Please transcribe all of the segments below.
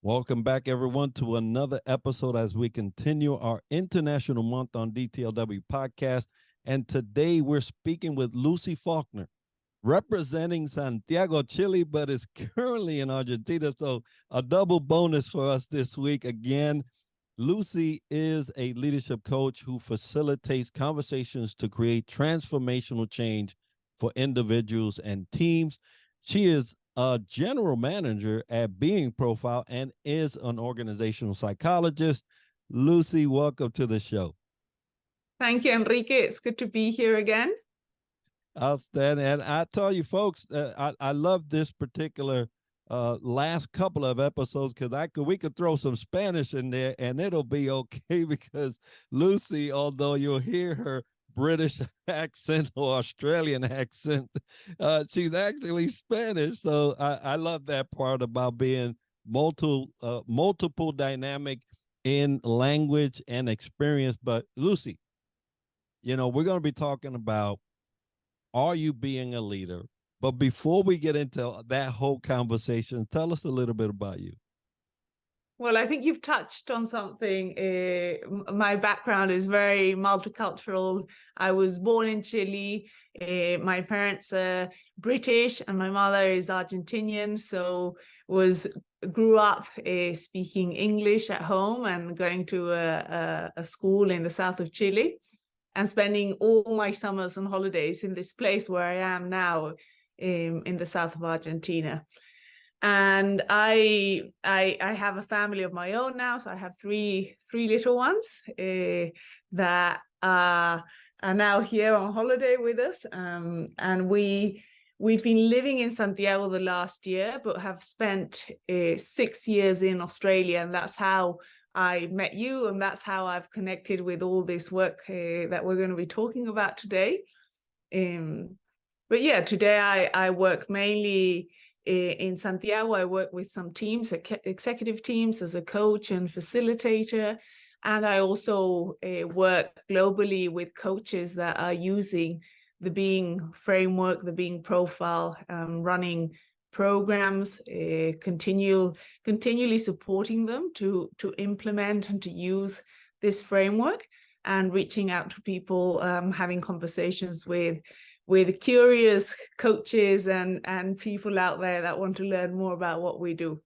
Welcome back, everyone, to another episode as we continue our International Month on DTLW podcast. And today we're speaking with Lucy Faulconer, representing Santiago, Chile, but is currently in Argentina. So a double bonus for us this week. Again, Lucy is a leadership coach who facilitates conversations to create transformational change for individuals and teams. She is a general manager at Being Profile and is an organizational psychologist. Lucy, welcome to the show. Thank you, Enrique. It's good to be here again. Outstanding. And I tell you, folks, I love this particular last couple of episodes because we could throw some Spanish in there and it'll be okay because Lucy, although you'll hear her British accent or Australian accent, she's actually Spanish. So I love that part about being multiple dynamic in language and experience. But Lucy, we're going to be talking about, are you being a leader? But before we get into that whole conversation, tell us a little bit about you. Well, I think you've touched on something. My background is very multicultural. I was born in Chile. My parents are British and my mother is Argentinian. So grew up speaking English at home and going to a school in the south of Chile and spending all my summers and holidays in this place where I am now in the south of Argentina. And I have a family of my own now, so I have three little ones that are now here on holiday with us. And we've been living in Santiago the last year, but have spent 6 years in Australia, and that's how I met you, and that's how I've connected with all this work that we're going to be talking about today. But yeah, today I work mainly in Santiago. I work with some teams, executive teams, as a coach and facilitator. And I also work globally with coaches that are using the Being framework, the Being profile, running programs, continually supporting them to implement and to use this framework, and reaching out to people, having conversations with curious coaches and people out there that want to learn more about what we do.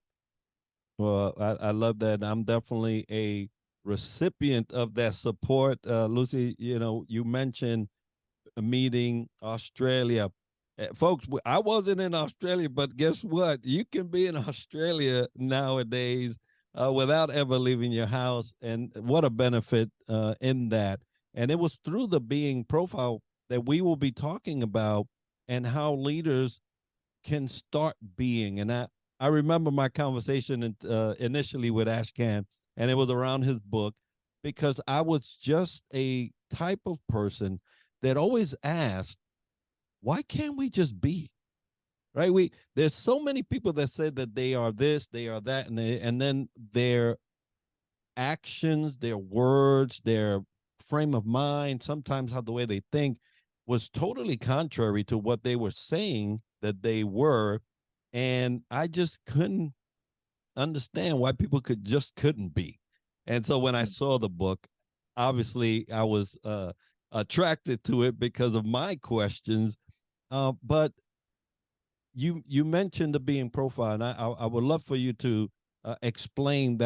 Well, I love that. I'm definitely a recipient of that support. Lucy, you mentioned a meeting Australia. Folks, I wasn't in Australia, but guess what? You can be in Australia nowadays without ever leaving your house. And what a benefit in that. And it was through the Being profile that we will be talking about and how leaders can start being. And I remember my conversation initially with Ashkan, and it was around his book, because I was just a type of person that always asked, why can't we just be? Right? There's so many people that say that they are this, they are that, and then their actions, their words, their frame of mind, sometimes how the way they think was totally contrary to what they were saying that they were. And I just couldn't understand why people couldn't be. And so when I saw the book, obviously I was attracted to it because of my questions. But you mentioned the Being profile, and I would love for you to explain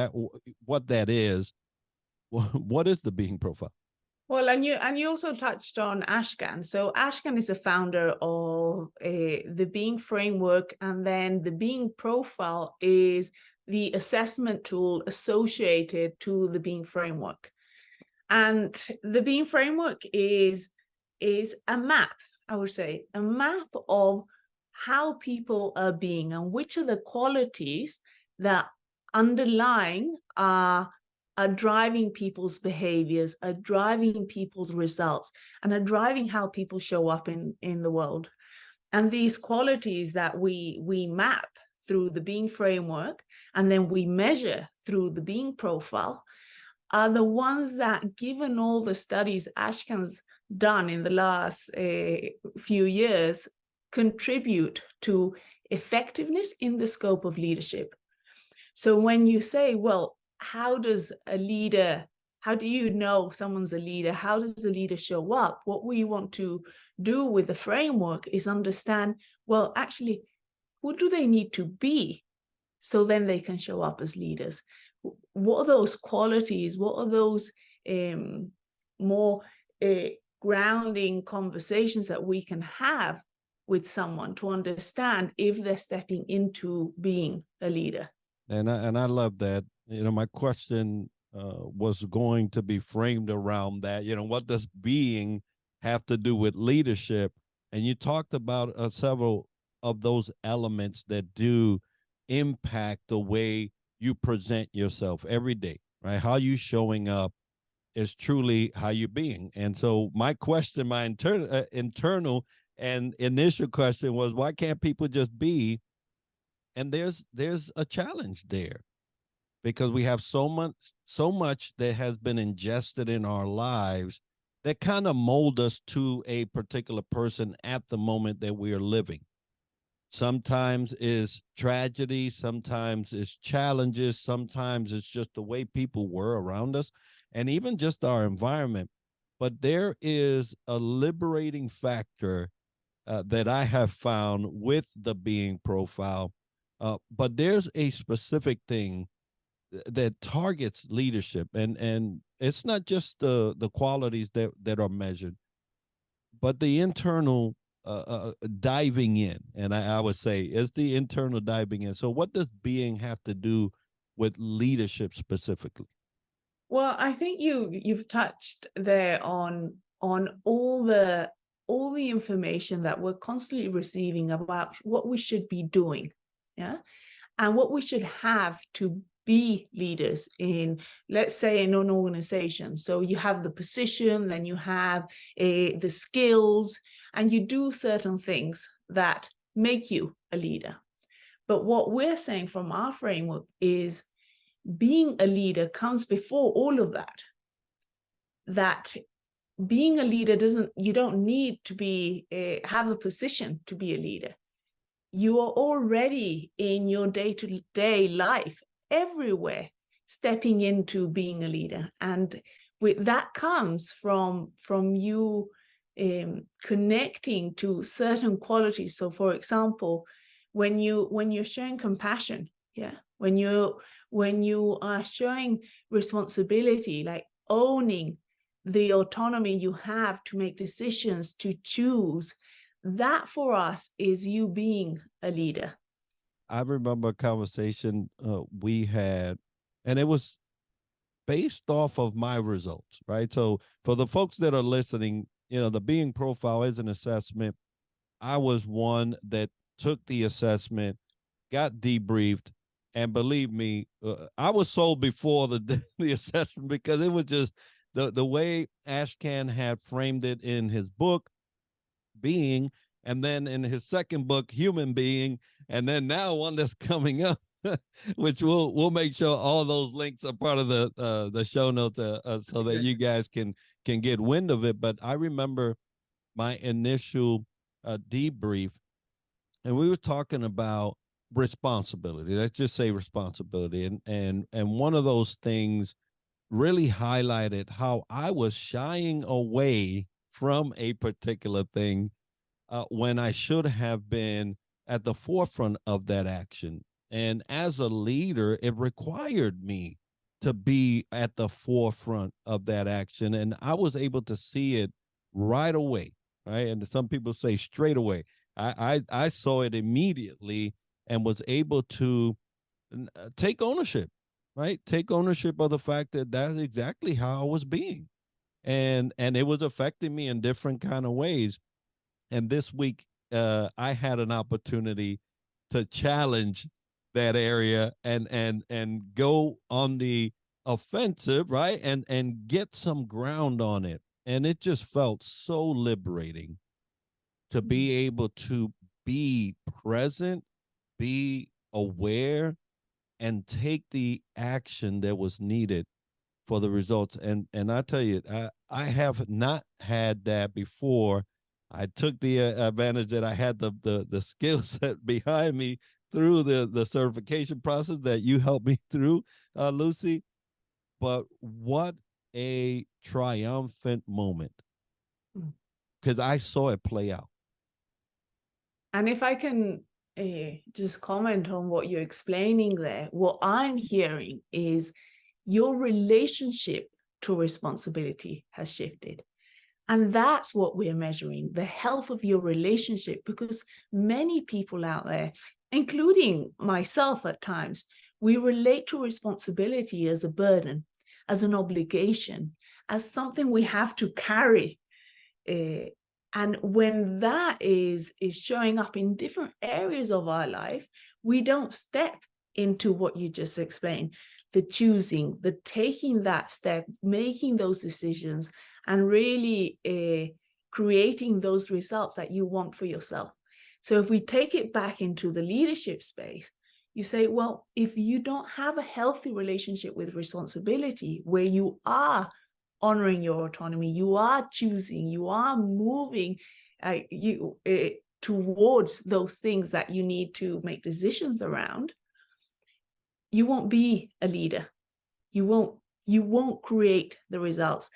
what that is. What is the Being profile? Well, and you also touched on Ashkan. So Ashkan is the founder of the Being framework, and then the Being profile is the assessment tool associated to the Being framework. And the Being framework is a map, I would say, a map of how people are being and which are the qualities that underlying are driving people's behaviors, are driving people's results, and are driving how people show up in the world. And these qualities that we map through the Being framework, and then we measure through the Being profile, are the ones that, given all the studies Ashkan's done in the last few years contribute to effectiveness in the scope of leadership. So when you say, well, how do you know someone's a leader? How does a leader show up? What we want to do with the framework is understand, well, actually, who do they need to be so then they can show up as leaders? What are those qualities? What are those more grounding conversations that we can have with someone to understand if they're stepping into being a leader? And I love that. My question was going to be framed around that. What does being have to do with leadership? And you talked about several of those elements that do impact the way you present yourself every day, right? How you showing up is truly how you're being. And so my question, my internal and initial question was, why can't people just be? And there's a challenge there, because we have so much that has been ingested in our lives that kind of mold us to a particular person at the moment that we are living. Sometimes it's tragedy, sometimes it's challenges, sometimes it's just the way people were around us, and even just our environment. But there is a liberating factor that I have found with the being profile. But there's a specific thing that targets leadership, and it's not just the qualities that are measured, but the internal diving in. And I would say it's the internal diving in. So what does being have to do with leadership specifically? Well, I think you've touched there on all the information that we're constantly receiving about what we should be doing, yeah, and what we should have to be leaders in, let's say, in an organization. So you have the position, then you have the skills, and you do certain things that make you a leader. But what we're saying from our framework is being a leader comes before all of that. That being a leader you don't need to be have a position to be a leader. You are already in your day-to-day life everywhere stepping into being a leader, and with that comes from you connecting to certain qualities. So for example, when you're showing compassion, yeah, when you are showing responsibility, like owning the autonomy you have to make decisions, to choose, that for us is you being a leader. I remember a conversation we had, and it was based off of my results, right? So for the folks that are listening, the being profile is an assessment. I was one that took the assessment, got debriefed, and believe me, I was sold before the assessment, because it was just the way Ashcan had framed it in his book, Being, and then in his second book, Human Being, and then now one that's coming up, which we'll make sure all those links are part of the show notes, so that you guys can get wind of it. But I remember my initial debrief, and we were talking about responsibility. Let's just say responsibility, and one of those things really highlighted how I was shying away from a particular thing when I should have been at the forefront of that action. And as a leader, it required me to be at the forefront of that action. And I was able to see it right away, right? And some people say straight away. I saw it immediately and was able to take ownership, right? Take ownership of the fact that that's exactly how I was being. And it was affecting me in different kind of ways. And this week, I had an opportunity to challenge that area and go on the offensive, right? And get some ground on it. And it just felt so liberating to be able to be present, be aware, and take the action that was needed for the results. And I tell you, I have not had that before. I took the advantage that I had the skill set behind me through the certification process that you helped me through, Lucy. But what a triumphant moment, because I saw it play out. And if I can just comment on what you're explaining there, what I'm hearing is your relationship to responsibility has shifted. And that's what we're measuring, the health of your relationship, because many people out there, including myself at times, we relate to responsibility as a burden, as an obligation, as something we have to carry. And when that is showing up in different areas of our life, we don't step into what you just explained, the choosing, the taking that step, making those decisions, and really creating those results that you want for yourself. So if we take it back into the leadership space, you say, well, if you don't have a healthy relationship with responsibility, where you are honoring your autonomy, you are choosing, you are moving towards those things that you need to make decisions around, you won't be a leader. You won't create the results.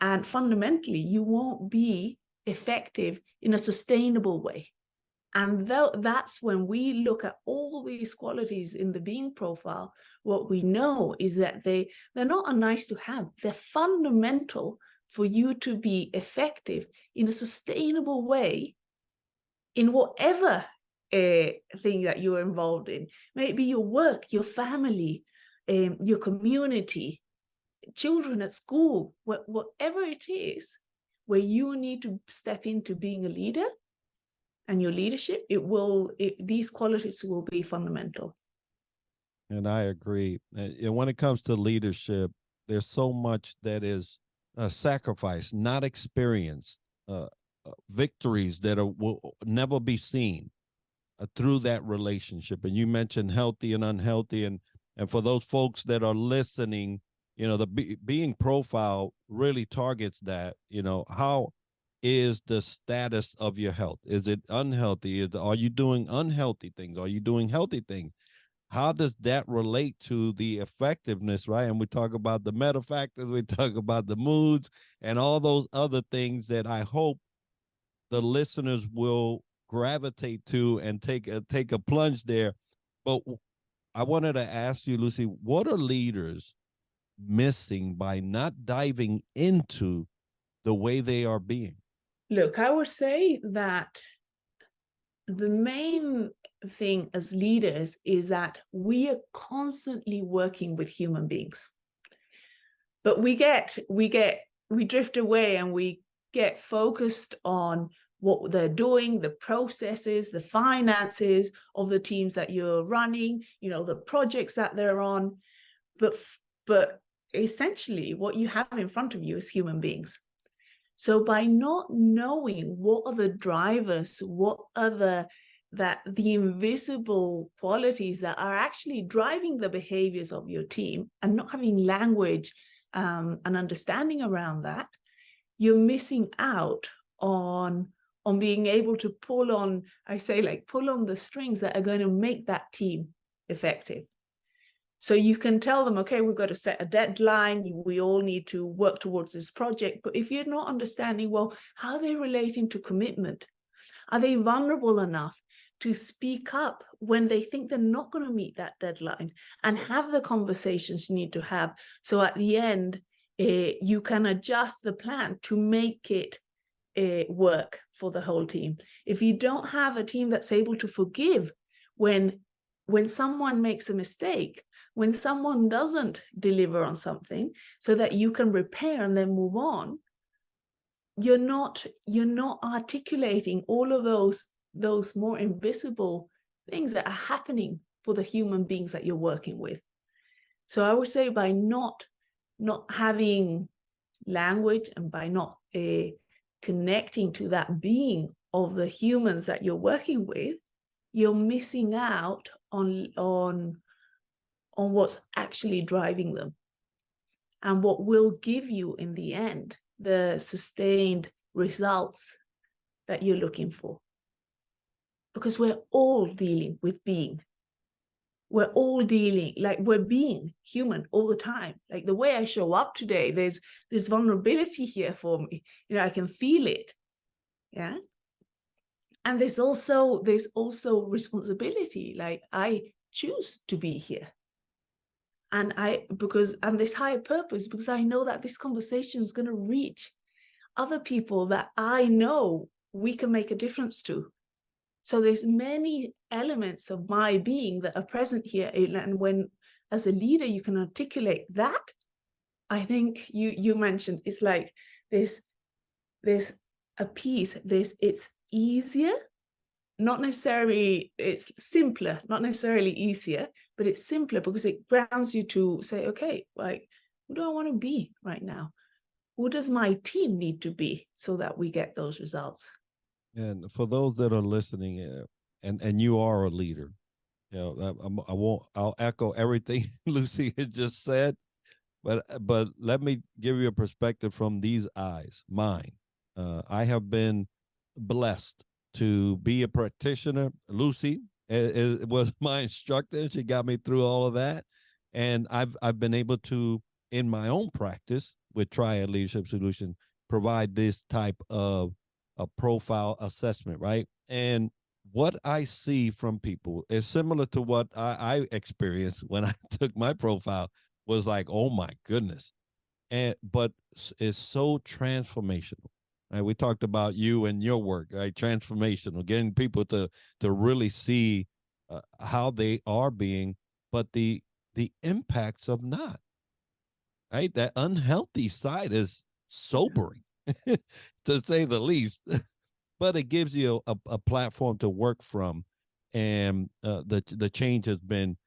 And fundamentally, you won't be effective in a sustainable way. And that's when we look at all these qualities in the being profile, what we know is that they're not a nice to have. They're fundamental for you to be effective in a sustainable way in whatever thing that you're involved in. Maybe your work, your family, your community, children at school, whatever it is, where you need to step into being a leader and your leadership, these qualities will be fundamental. And I agree. And when it comes to leadership, there's so much that is sacrifice, not experienced, victories that will never be seen through that relationship. And you mentioned healthy and unhealthy. And for those folks that are listening, the being profile really targets that. How is the status of your health? Is it unhealthy? Are you doing unhealthy things? Are you doing healthy things? How does that relate to the effectiveness, right? And we talk about the meta factors, we talk about the moods and all those other things that I hope the listeners will gravitate to and take a plunge there. But I wanted to ask you, Lucy, what are leaders missing by not diving into the way they are being? Look, I would say that the main thing as leaders is that we are constantly working with human beings, but we drift away and we get focused on what they're doing, the processes, the finances of the teams that you're running, the projects that they're on. But essentially what you have in front of you is human beings. So by not knowing what are the drivers, what are the invisible qualities that are actually driving the behaviors of your team, and not having language and understanding around that, you're missing out on being able to pull on the strings that are going to make that team effective. So you can tell them, okay, we've got to set a deadline. We all need to work towards this project. But if you're not understanding, well, how are they relating to commitment? Are they vulnerable enough to speak up when they think they're not going to meet that deadline, and have the conversations you need to have? So at the end, you can adjust the plan to make it work for the whole team. If you don't have a team that's able to forgive when someone makes a mistake, when someone doesn't deliver on something, so that you can repair and then move on, you're not articulating all of those more invisible things that are happening for the human beings that you're working with. So I would say by not having language, and by not connecting to that being of the humans that you're working with, you're missing out on what's actually driving them. and what will give you in the end the sustained results that you're looking for. Because we're all dealing with being. We're all dealing, like we're being human all the time. Like the way I show up today, there's this vulnerability here for me. You know, I can feel it. Yeah. And there's also responsibility. Like I choose to be here. And this higher purpose, because I know that this conversation is going to reach other people that I know we can make a difference to. So there's many elements of my being that are present here. And when, as a leader, you can articulate that, I think you mentioned, it's like there's a piece, it's easier, not necessarily, it's simpler, not necessarily easier, but it's simpler because it grounds you to say, okay, like, who do I want to be right now? Who does my team need to be so that we get those results? And for those that are listening, and you are a leader, you know, I'll echo everything Lucy had just said, but let me give you a perspective from these eyes, mine. I have been blessed to be a practitioner. Lucy was my instructor. She got me through all of that, and I've been able to, in my own practice with Triad Leadership Solution, provide this type of a profile assessment, right? And what I see from people is similar to what I experienced when I took my profile. Was like, oh my goodness. But it's so transformational. Right? We talked about you and your work, right? Transformational, getting people to really see how they are being, but the impacts of not, right? That unhealthy side is sobering, to say the least. But it gives you a platform to work from, and the change has been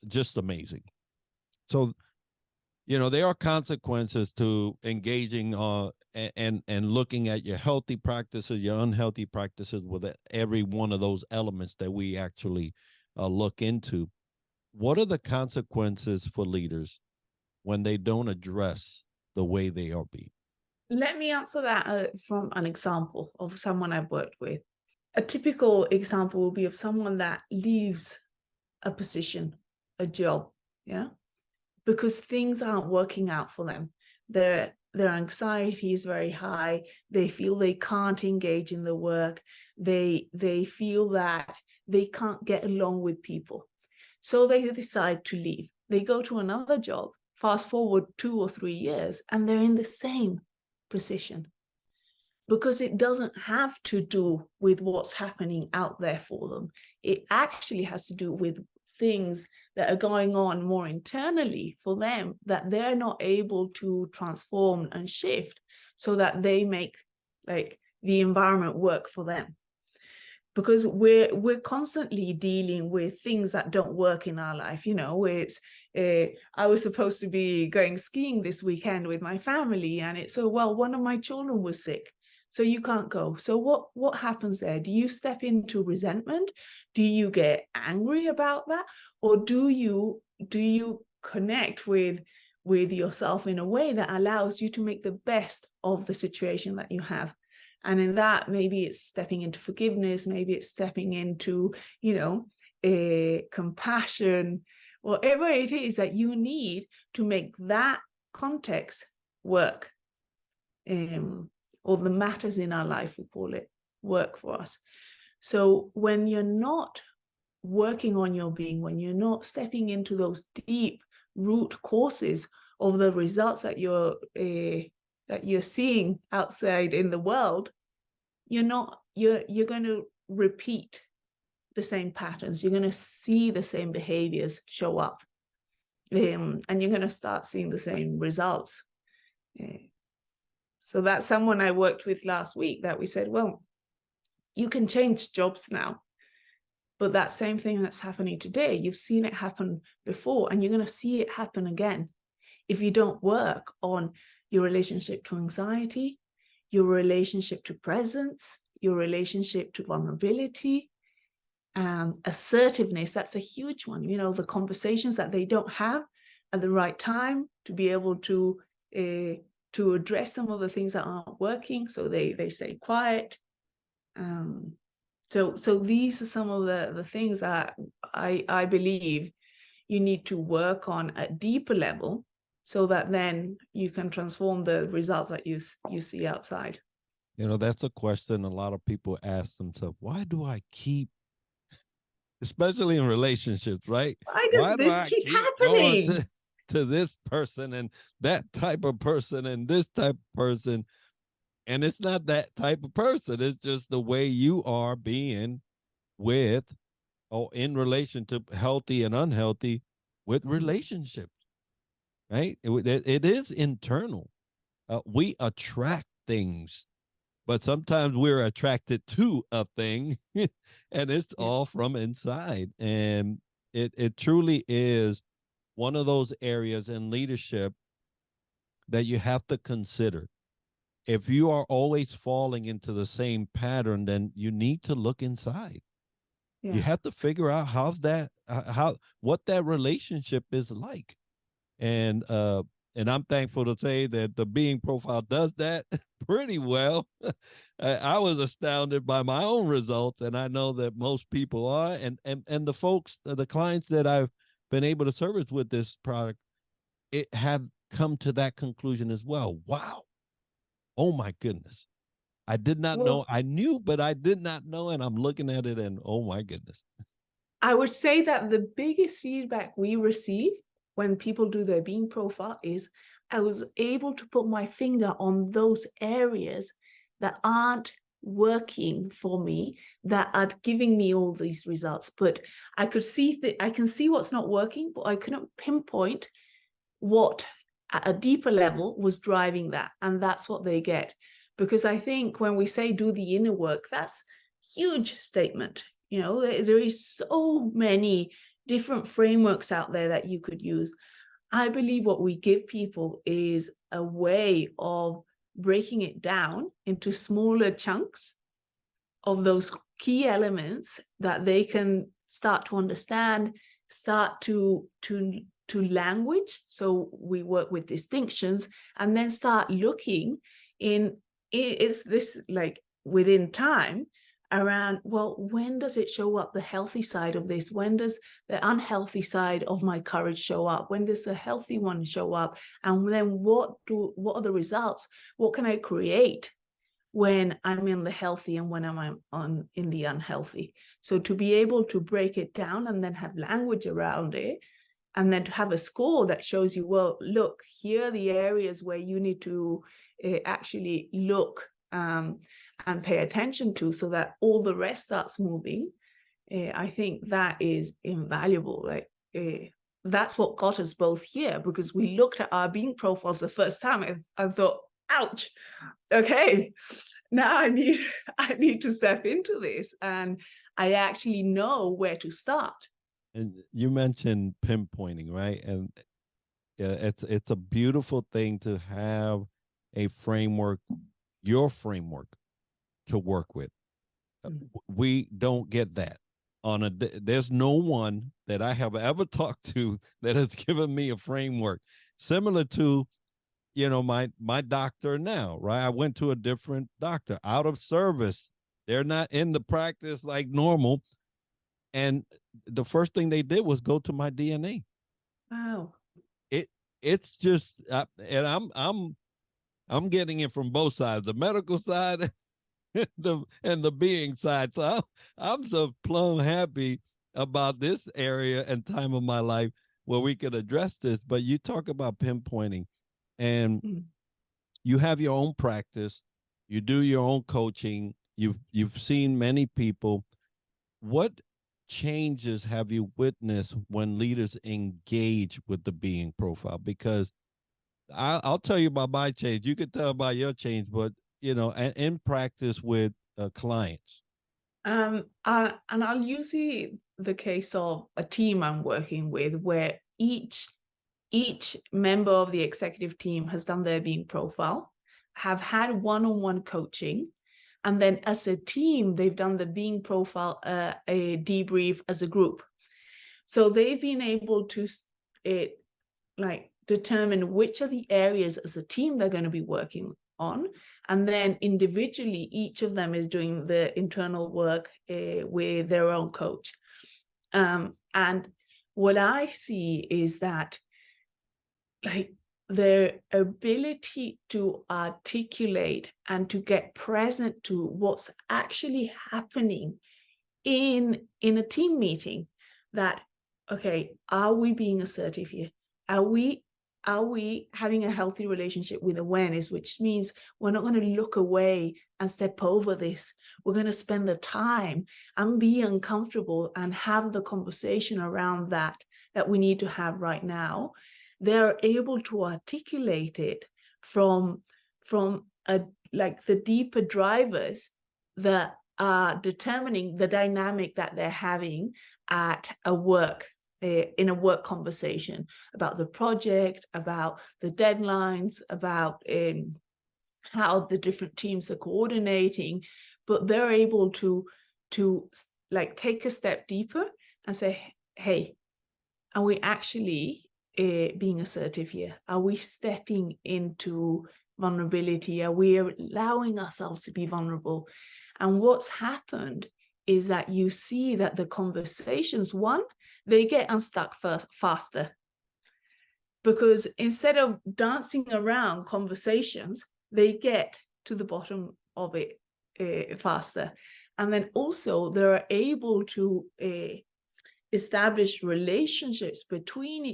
just amazing. So, you know, there are consequences to engaging and looking at your healthy practices, your unhealthy practices, with every one of those elements that we actually look into. What are the consequences for leaders when they don't address the way they are being? Let me answer that from an example of someone I've worked with. A typical example will be of someone that leaves a position, a job, yeah, because things aren't working out for them. Their anxiety is very high. They feel they can't engage in the work. They feel that they can't get along with people. So they decide to leave. They go to another job. Fast forward 2 or 3 years, and they're in the same position, because it doesn't have to do with what's happening out there for them. It actually has to do with things that are going on more internally for them that they're not able to transform and shift so that they make like the environment work for them. Because we're constantly dealing with things that don't work in our life. You know, it's I was supposed to be going skiing this weekend with my family, and it's one of my children was sick, so you can't go. So what happens there? Do you step into resentment? Do you get angry about that, or do you connect with yourself in a way that allows you to make the best of the situation that you have? And in that, maybe it's stepping into forgiveness, maybe it's stepping into, you know, compassion, whatever it is that you need to make that context work, or the matters in our life, we call it, work for us. So when you're not working on your being, when you're not stepping into those deep root causes of the results that you're seeing outside in the world, you're going to repeat the same patterns. You're going to see the same behaviors show up, and you're going to start seeing the same results. So that's someone I worked with last week that we said, well, you can change jobs now, but that same thing that's happening today, you've seen it happen before, and you're going to see it happen again if you don't work on your relationship to anxiety, your relationship to presence, your relationship to vulnerability, assertiveness. That's a huge one. You know, the conversations that they don't have at the right time to be able to address some of the things that aren't working, so they stay quiet. So these are some of the things that I believe you need to work on at deeper level, so that then you can transform the results that you see outside. You know, that's a question a lot of people ask themselves. Why do I keep, especially in relationships, right? Why does Why do this I keep keep going happening? to this person and that type of person and this type of person? And it's not that type of person. It's just the way you are being with or in relation to healthy and unhealthy with relationships, right? It is internal. We attract things, but sometimes we're attracted to a thing and it's Yeah. all from inside. And it truly is one of those areas in leadership that you have to consider. If you are always falling into the same pattern, then you need to look inside. You Yeah. have to figure out what that relationship is like. And I'm thankful to say that the being profile does that pretty well. I was astounded by my own results, and I know that most people are. And the folks, the clients that I've been able to service with this product, it have come to that conclusion as well. Wow. Oh my goodness. I did not know. Well, I knew, but I did not know. And I'm looking at it and oh my goodness. I would say that the biggest feedback we receive when people do their being profile is, I was able to put my finger on those areas that aren't working for me, that are giving me all these results. But I could see that I can see what's not working, but I couldn't pinpoint what at a deeper level was driving that. And that's what they get. Because I think when we say do the inner work, that's a huge statement. You know, there is so many different frameworks out there that you could use. I believe what we give people is a way of breaking it down into smaller chunks of those key elements that they can start to understand, start to language. So we work with distinctions, and then start looking in, is this like within time around, well, when does it show up, the healthy side of this? When does the unhealthy side of my courage show up? When does the healthy one show up? And then what are the results? What can I create when I'm in the healthy and when I'm in the unhealthy? So to be able to break it down and then have language around it, and then to have a score that shows you, well, look, here are the areas where you need to actually look and pay attention to, so that all the rest starts moving. I think that is invaluable. Like that's what got us both here, because we looked at our being profiles the first time and thought, ouch, okay, now I need to step into this, and I actually know where to start. And you mentioned pinpointing, right? And yeah, it's a beautiful thing to have a framework, your framework to work with. We don't get that on a. There's no one that I have ever talked to that has given me a framework similar to, you know, my doctor now, right? I went to a different doctor out of service. They're not in the practice like normal. And the first thing they did was go to my DNA. Wow. It's just, and I'm getting it from both sides, the medical side and the being side. So I'm so plumb happy about this area and time of my life where we could address this. But you talk about pinpointing, and you have your own practice, you do your own coaching, you've seen many people. What changes have you witnessed when leaders engage with the being profile? Because I'll tell you about my change. You could tell about your change, but you know, and in practice with clients. And I'll use the case of a team I'm working with, where each member of the executive team has done their being profile, have had one-on-one coaching, and then as a team, they've done the being profile, a debrief as a group. So they've been able to like determine which are the areas as a team they're going to be working on, and then individually each of them is doing the internal work with their own coach. And what I see is that, like, their ability to articulate and to get present to what's actually happening in a team meeting, that, okay, are we being assertive here? Are we having a healthy relationship with awareness, which means we're not going to look away and step over this. We're going to spend the time and be uncomfortable and have the conversation around that we need to have right now. They're able to articulate it from like the deeper drivers that are determining the dynamic that they're having at a work, in a work conversation, about the project, about the deadlines, about how the different teams are coordinating. But they're able to like take a step deeper and say, hey, are we actually being assertive here? Are we stepping into vulnerability? Are we allowing ourselves to be vulnerable? And what's happened is that you see that the conversations, one, they get unstuck faster. Because instead of dancing around conversations, they get to the bottom of it faster. And then also they're able to establish relationships between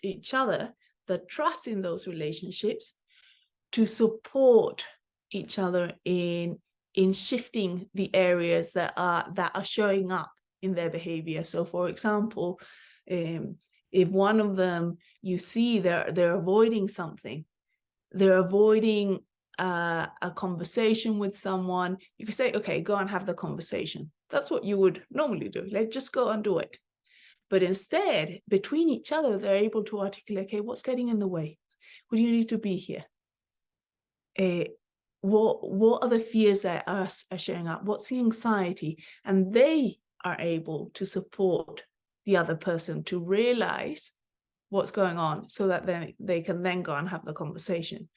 each other, the trust in those relationships, to support each other in shifting the areas that are showing up in their behavior. So for example, if one of them, you see they're avoiding something, they're avoiding a conversation with someone, you can say, okay, go and have the conversation. That's what you would normally do. Let's just go and do it. But instead, between each other, they're able to articulate, okay, what's getting in the way? What do you need to be here? What are the fears that are showing up? What's the anxiety? And they are able to support the other person to realize what's going on, so that then they can then go and have the conversation.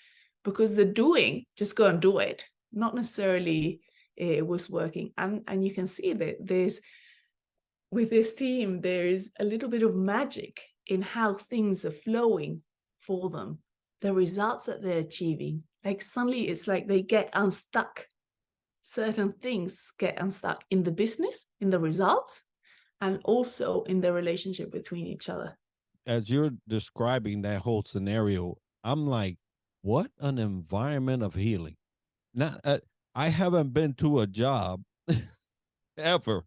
Because the doing, just go and do it, not necessarily was working. And you can see that there's, with this team, there's a little bit of magic in how things are flowing for them, the results that they're achieving. Like suddenly it's like they get unstuck. Certain things get unstuck in the business, in the results, and also in the relationship between each other. As you're describing that whole scenario, I'm like, what an environment of healing. Not, I haven't been to a job ever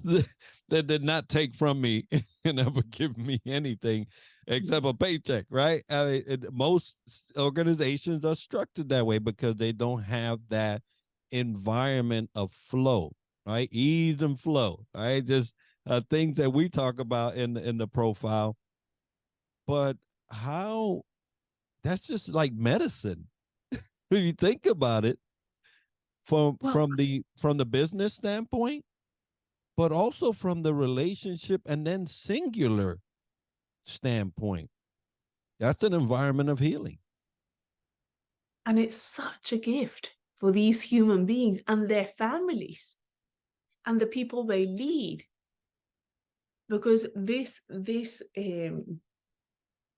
that did not take from me and ever give me anything except a paycheck, right? I mean, most organizations are structured that way because they don't have that environment of flow, right? Ease and flow, right? Just things that we talk about in the profile. But how, that's just like medicine. If you think about it, from the business standpoint, but also from the relationship and then singular standpoint. That's an environment of healing. And it's such a gift for these human beings and their families and the people they lead, because this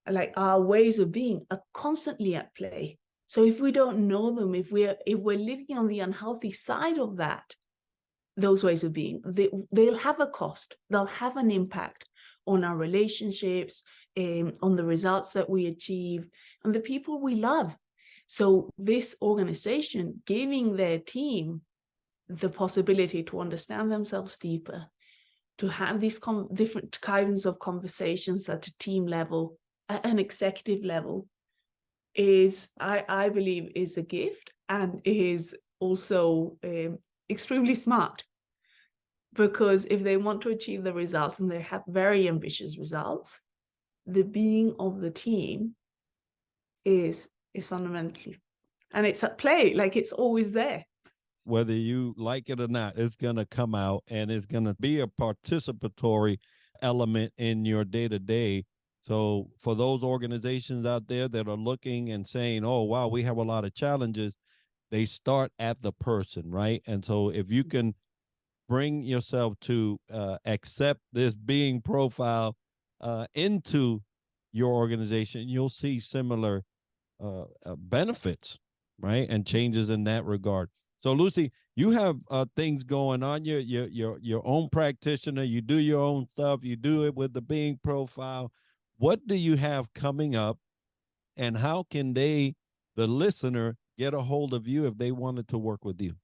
like our ways of being are constantly at play. So if we don't know them, if we're living on the unhealthy side of that, those ways of being, they'll have a cost. They'll have an impact on our relationships, on the results that we achieve, and the people we love. So this organization giving their team the possibility to understand themselves deeper, to have these different kinds of conversations at a team level, at an executive level, is, I believe, is a gift, and is also extremely smart. Because if they want to achieve the results, and they have very ambitious results, the being of the team is fundamental, and it's at play, like it's always there. Whether you like it or not, it's going to come out, and it's going to be a participatory element in your day-to-day. So for those organizations out there that are looking and saying, oh, wow, we have a lot of challenges, they start at the person, right? And so if you can bring yourself to accept this being profile into your organization, you'll see similar benefits, right? And changes in that regard. So Lucy, you have things going on. You're your own practitioner. You do your own stuff. You do it with the being profile. What do you have coming up, and how can the listener, get a hold of you if they wanted to work with you?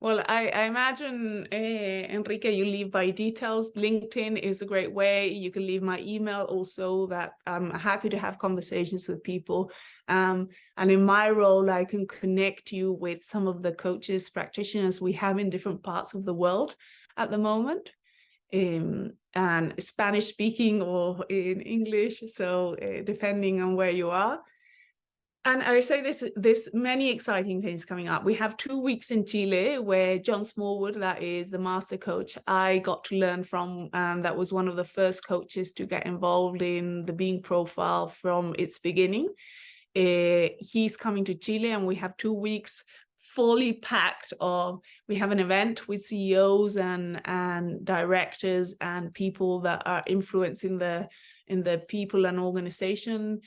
Well, I imagine, Enrique, you leave my details. LinkedIn is a great way. You can leave my email also, that I'm happy to have conversations with people. And in my role, I can connect you with some of the coaches, practitioners we have in different parts of the world at the moment, and Spanish speaking or in English. So depending on where you are. And I say there's many exciting things coming up. We have 2 weeks in Chile where John Smallwood, that is the master coach I got to learn from, and that was one of the first coaches to get involved in the Being Profile from its beginning. He's coming to Chile, and we have 2 weeks fully packed of, we have an event with CEOs and directors and people that are influencing in the people and organization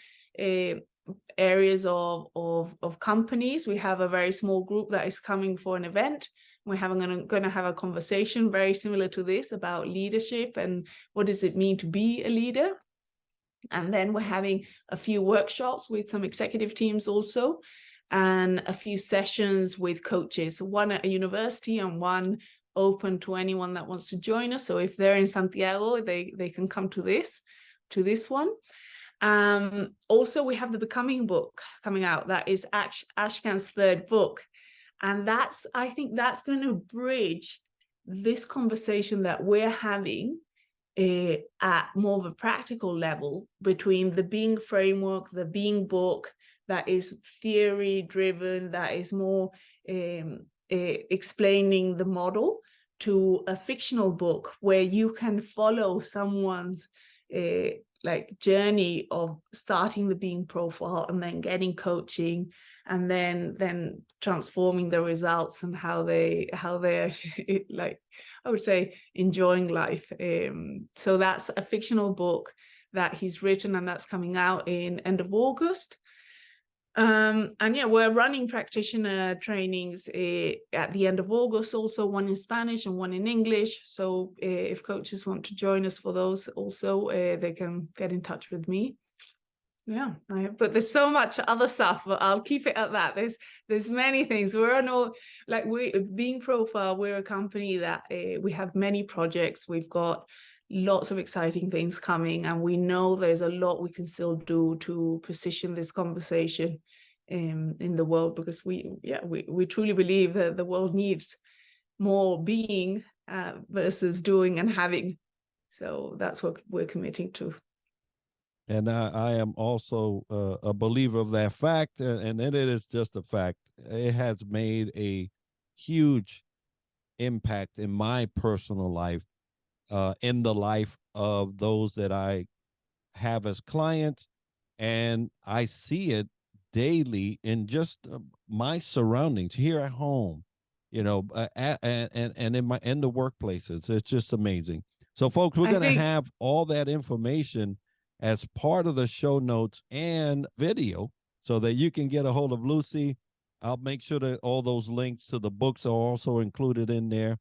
areas of companies. We have a very small group that is coming for an event. We're going to have a conversation very similar to this about leadership and what does it mean to be a leader. And then we're having a few workshops with some executive teams also, and a few sessions with coaches, one at a university and one open to anyone that wants to join us. So if they're in Santiago, they can come to this one. Also, we have the Becoming book coming out. That is Ashkan's third book. And I think that's going to bridge this conversation that we're having at more of a practical level between the Being framework, the Being book, that is theory driven, that is more explaining the model, to a fictional book where you can follow someone's journey of starting the Being profile and then getting coaching and then transforming the results and how they're I would say enjoying life. So that's a fictional book that he's written, and that's coming out in end of August. And yeah, we're running practitioner trainings at the end of August, also one in Spanish and one in English. So if coaches want to join us for those also, they can get in touch with me. Yeah, but there's so much other stuff, but I'll keep it at that. There's many things. Being Profile, we're a company that we have many projects. We've got lots of exciting things coming, and we know there's a lot we can still do to position this conversation in the world, because we truly believe that the world needs more being versus doing and having. So that's what we're committing to. And I am also a believer of that fact, and it is just a fact. It has made a huge impact in my personal life, in the life of those that I have as clients, and I see it daily in just my surroundings here at home, and in the workplaces. It's just amazing. So, folks, we're going to have all that information as part of the show notes and video so that you can get a hold of Lucy. I'll make sure that all those links to the books are also included in there.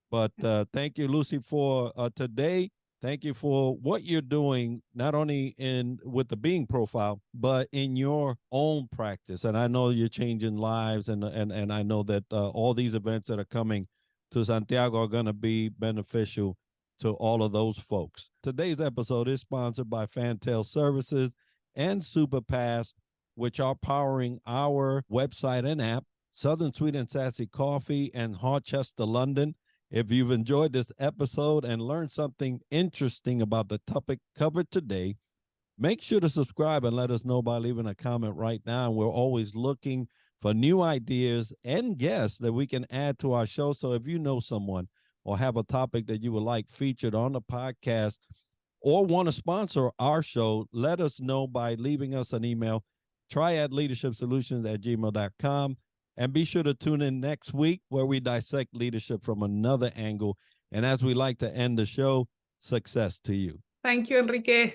But thank you, Lucy, for today. Thank you for what you're doing, not only with the Being Profile, but in your own practice. And I know you're changing lives, and I know that all these events that are coming to Santiago are going to be beneficial to all of those folks. Today's episode is sponsored by Fantail Services and Superpass, which are powering our website and app, Southern Sweet and Sassy Coffee, and Harchester, London. If you've enjoyed this episode and learned something interesting about the topic covered today, make sure to subscribe and let us know by leaving a comment right now. We're always looking for new ideas and guests that we can add to our show. So if you know someone or have a topic that you would like featured on the podcast, or want to sponsor our show, let us know by leaving us an email, triadleadershipsolutions@gmail.com. And be sure to tune in next week where we dissect leadership from another angle. And as we like to end the show, success to you. Thank you, Enrique.